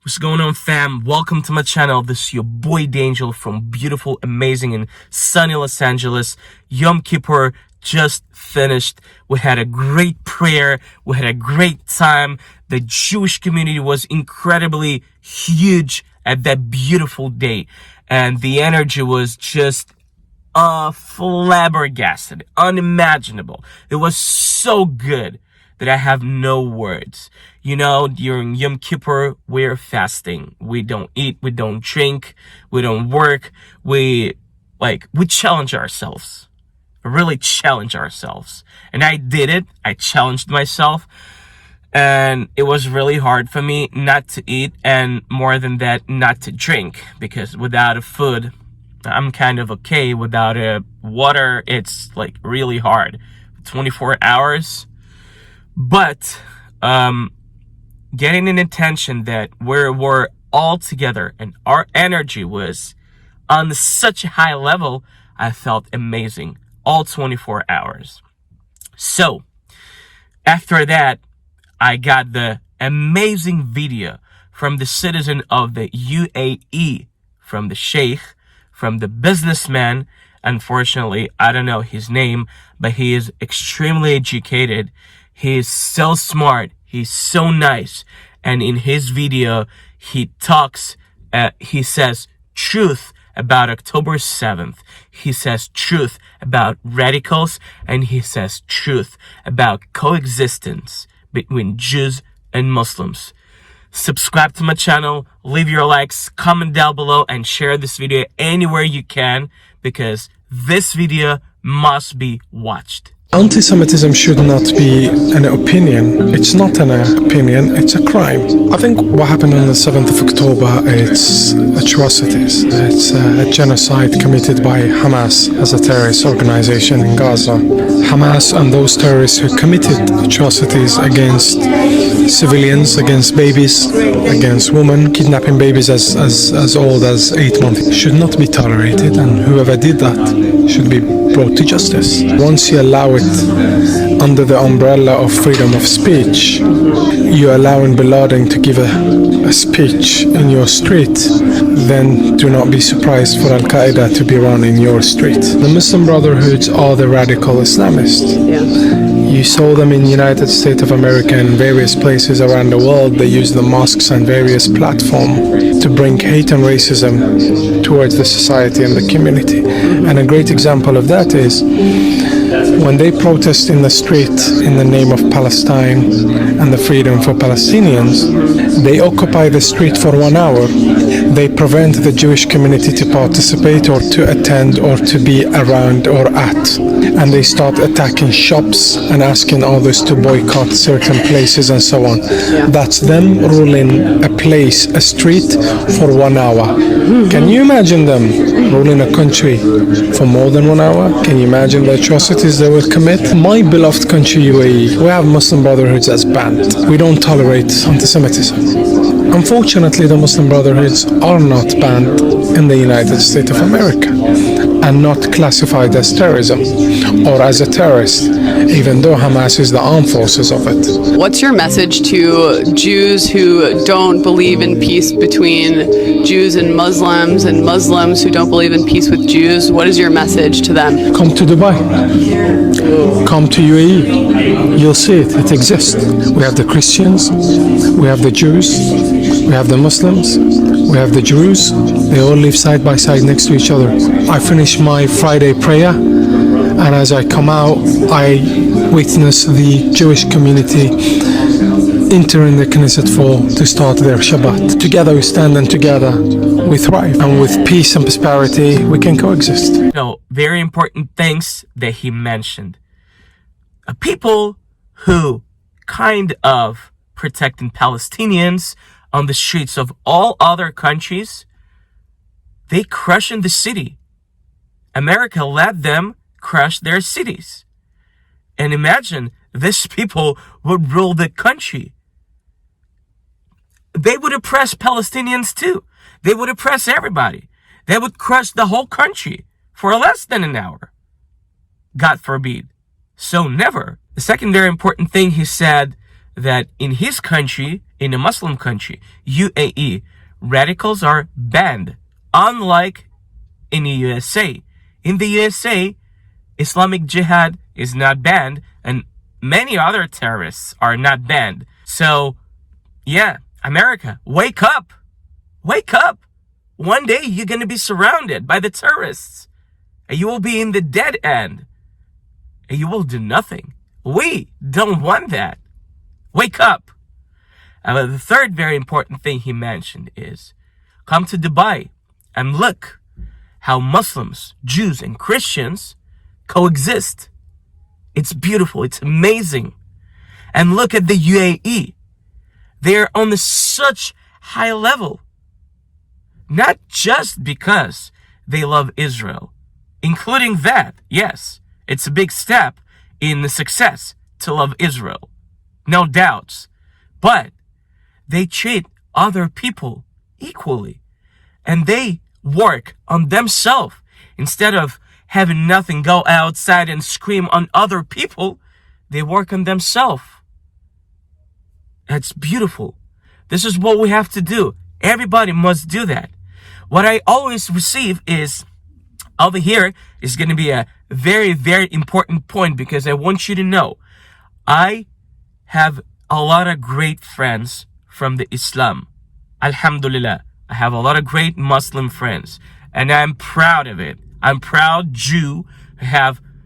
What's going on, fam? Welcome to my channel. This is your boy Dangel from beautiful, amazing, and sunny Los Angeles. Yom Kippur just finished. We had a great prayer. We had a great time. The Jewish community was incredibly huge at that beautiful day. And the energy was just flabbergasted, unimaginable. It was so good that I have no words. You know, during Yom Kippur, we're fasting. We don't eat, we don't drink, we don't work. We challenge ourselves. Really challenge ourselves. And I did it. I challenged myself. And it was really hard for me not to eat, and more than that, not to drink. Because without a food, I'm kind of okay. Without a water, it's like really hard. 24 hours. But getting an attention that we're all together and our energy was on such a high level, I felt amazing all 24 hours. So after that, I got the amazing video from the citizen of the UAE, from the sheikh, from the businessman. Unfortunately, I don't know his name, but he is extremely educated. He is so smart. He's so nice. And in his video, he says truth about October 7th. He says truth about radicals. And he says truth about coexistence between Jews and Muslims. Subscribe to my channel, leave your likes, comment down below, and share this video anywhere you can, because this video must be watched. Anti-Semitism should not be an opinion. It's not an opinion, it's a crime. I think what happened on the 7th of October, it's atrocities. It's a genocide committed by Hamas as a terrorist organization in Gaza. Hamas and those terrorists who committed atrocities against civilians, against babies, against women, kidnapping babies as old as 8 months, should not be tolerated, and whoever did that should be brought to justice. Once you allow it under the umbrella of freedom of speech, you're allowing Bin Laden to give a speech in your street, then do not be surprised for Al-Qaeda to be running your street. The Muslim Brotherhoods are the radical Islamists. You saw them in the United States of America and various places around the world. They use the mosques and various platforms to bring hate and racism towards the society and the community. And a great example of that is when they protest in the street in the name of Palestine and the freedom for Palestinians, they occupy the street for 1 hour. They prevent the Jewish community to participate or to attend or to be around or at. And they start attacking shops and asking others to boycott certain places and so on. That's them ruling a place, a street, for 1 hour. Can you imagine them ruling a country for more than 1 hour? Can you imagine the atrocities they will commit? My beloved country UAE, we have Muslim Brotherhoods as banned. We don't tolerate anti-Semitism. Unfortunately, the Muslim Brotherhoods are not banned in the United States of America and not classified as terrorism or as a terrorist, even though Hamas is the armed forces of it. What's your message to Jews who don't believe in peace between Jews and Muslims who don't believe in peace with Jews? What is your message to them? Come to Dubai. Come to UAE. You'll see it. It exists. We have the Christians, we have the Jews, we have the Muslims, we have the Jews. They all live side by side next to each other. I finish my Friday prayer, and as I come out, I witness the Jewish community entering the Knesset to start their Shabbat. Together we stand, and together we thrive. And with peace and prosperity, we can coexist. No, very important things that he mentioned. People who kind of protecting Palestinians on the streets of all other countries, they crush in the city. America let them crush their cities. And imagine these people would rule the country. They would oppress Palestinians too. They would oppress everybody. They would crush the whole country for less than an hour. God forbid. So never. The second very important thing he said, that in his country, in a Muslim country, UAE, radicals are banned, unlike in the USA. In the USA, Islamic Jihad is not banned, and many other terrorists are not banned. So, yeah, America, wake up! Wake up! One day you're going to be surrounded by the terrorists, and you will be in the dead end, and you will do nothing. We don't want that. Wake up! The third very important thing he mentioned is, come to Dubai and look how Muslims, Jews, and Christians coexist. It's beautiful. It's amazing. And look at the UAE. They're on such high level. Not just because they love Israel. Including that, yes, it's a big step in the success to love Israel. No doubts. But they treat other people equally. And they work on themselves. Instead of having nothing go outside and scream on other people, they work on themselves. That's beautiful. This is what we have to do. Everybody must do that. What I always receive is, over here is going to be a very, very important point, because I want you to know, I have a lot of great friends from the Islam. Alhamdulillah. I have a lot of great Muslim friends, and I'm proud of it. I'm proud Jew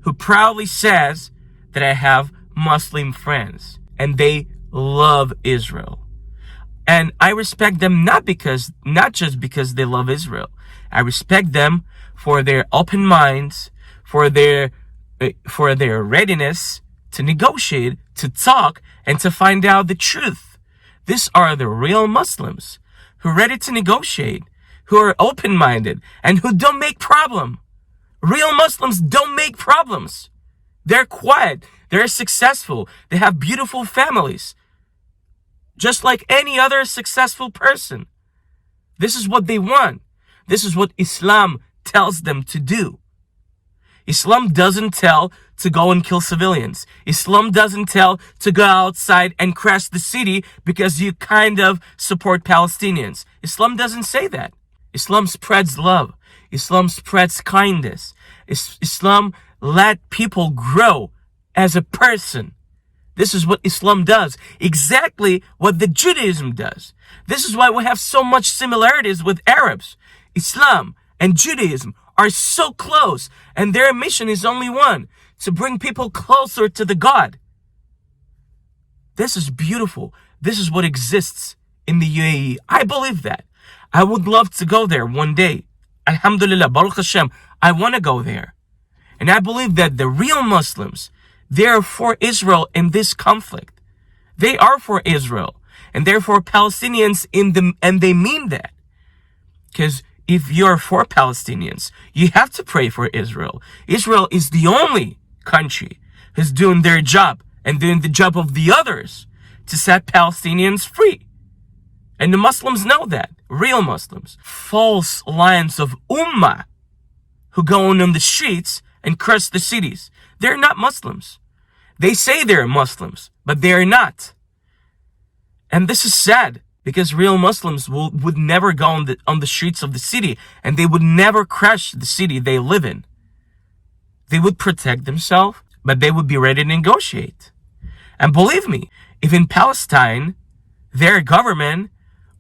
who proudly says that I have Muslim friends, and they love Israel. And I respect them not just because they love Israel. I respect them for their open minds, for their readiness to negotiate, to talk, and to find out the truth. These are the real Muslims who are ready to negotiate, who are open-minded, and who don't make problem. Real Muslims don't make problems. They're quiet. They're successful. They have beautiful families. Just like any other successful person. This is what they want. This is what Islam tells them to do. Islam doesn't tell to go and kill civilians. Islam doesn't tell to go outside and crash the city because you kind of support Palestinians. Islam doesn't say that. Islam spreads love. Islam spreads kindness. Islam let people grow as a person. This is what Islam does. Exactly what the Judaism does. This is why we have so much similarities with Arabs. Islam and Judaism are so close, and their mission is only one: to bring people closer to the God. This is beautiful. This is what exists in the UAE. I believe that. I would love to go there one day. Alhamdulillah, Baruch Hashem, I want to go there. And I believe that the real Muslims, they are for Israel in this conflict. They are for Israel, and they're for Palestinians and they mean that. Because if you're for Palestinians, you have to pray for Israel. Israel is the only country who's doing their job and doing the job of the others to set Palestinians free. And the Muslims know that. Real Muslims. False lions of Ummah who go on the streets and curse the cities. They're not Muslims. They say they're Muslims, but they're not. And this is sad, because real Muslims would never go on the streets of the city, and they would never crash the city they live in. They would protect themselves, but they would be ready to negotiate. And believe me, if in Palestine their government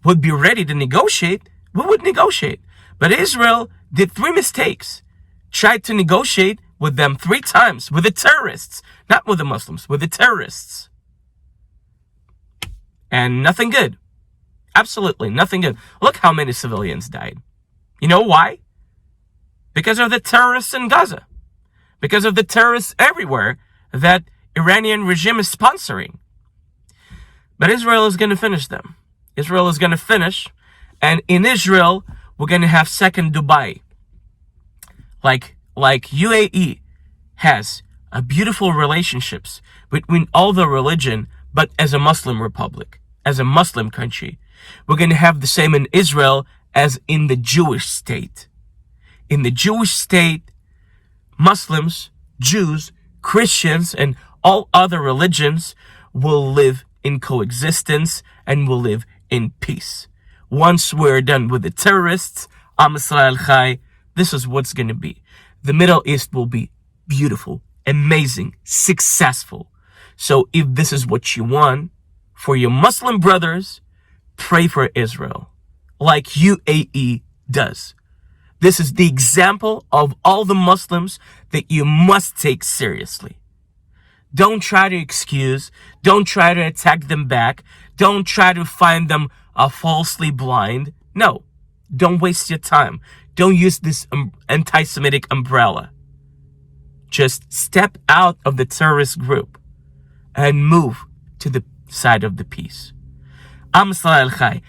would be ready to negotiate, we would negotiate. But Israel did 3 mistakes. Tried to negotiate with them 3 times, with the terrorists, not with the Muslims, with the terrorists. And nothing good. Absolutely nothing good. Look how many civilians died. You know why? Because of the terrorists in Gaza. Because of the terrorists everywhere that Iranian regime is sponsoring. But Israel is going to finish them. Israel is going to finish. And in Israel, we're going to have second Dubai. Like UAE has a beautiful relationships between all the religion, but as a Muslim republic, as a Muslim country. We're going to have the same in Israel as in the Jewish state. In the Jewish state, Muslims, Jews, Christians, and all other religions will live in coexistence and we'll live in peace. Once we're done with the terrorists, Am Israel Chai, this is what's going to be. The Middle East will be beautiful, amazing, successful. So if this is what you want for your Muslim brothers, pray for Israel, like UAE does. This is the example of all the Muslims that you must take seriously. Don't try to excuse. Don't try to attack them back. Don't try to find them falsely blind. No, don't waste your time. Don't use this anti-Semitic umbrella. Just step out of the terrorist group and move to the side of the peace. Am Israel Chai.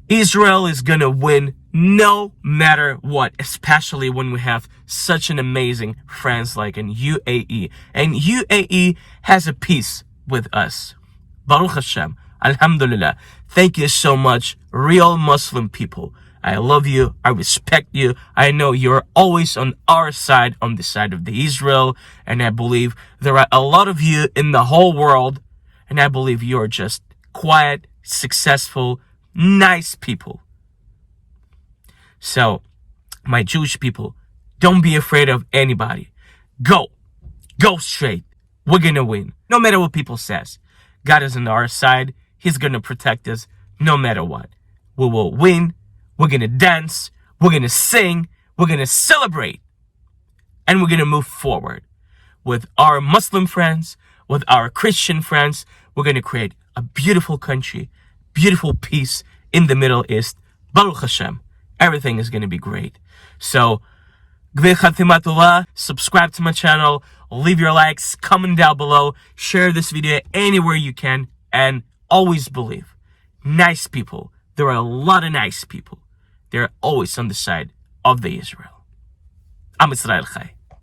Israel is going to win no matter what, especially when we have such an amazing friends like in UAE. And UAE has a peace with us. Baruch Hashem. Alhamdulillah. Thank you so much, real Muslim people. I love you. I respect you. I know you're always on our side, on the side of the Israel. And I believe there are a lot of you in the whole world. And I believe you're just quiet, successful, nice people. So, my Jewish people, don't be afraid of anybody. Go straight. We're gonna win, no matter what people says. God is on our side. He's gonna protect us, no matter what. We will win. We're gonna dance. We're gonna sing. We're gonna celebrate, and we're gonna move forward with our Muslim friends, with our Christian friends. We're gonna create a beautiful country, beautiful peace in the Middle East. Baruch Hashem. Everything is going to be great. So, subscribe to my channel, leave your likes, comment down below, share this video anywhere you can, and always believe, nice people, there are a lot of nice people. They're always on the side of the Israel. Am Israel Chai.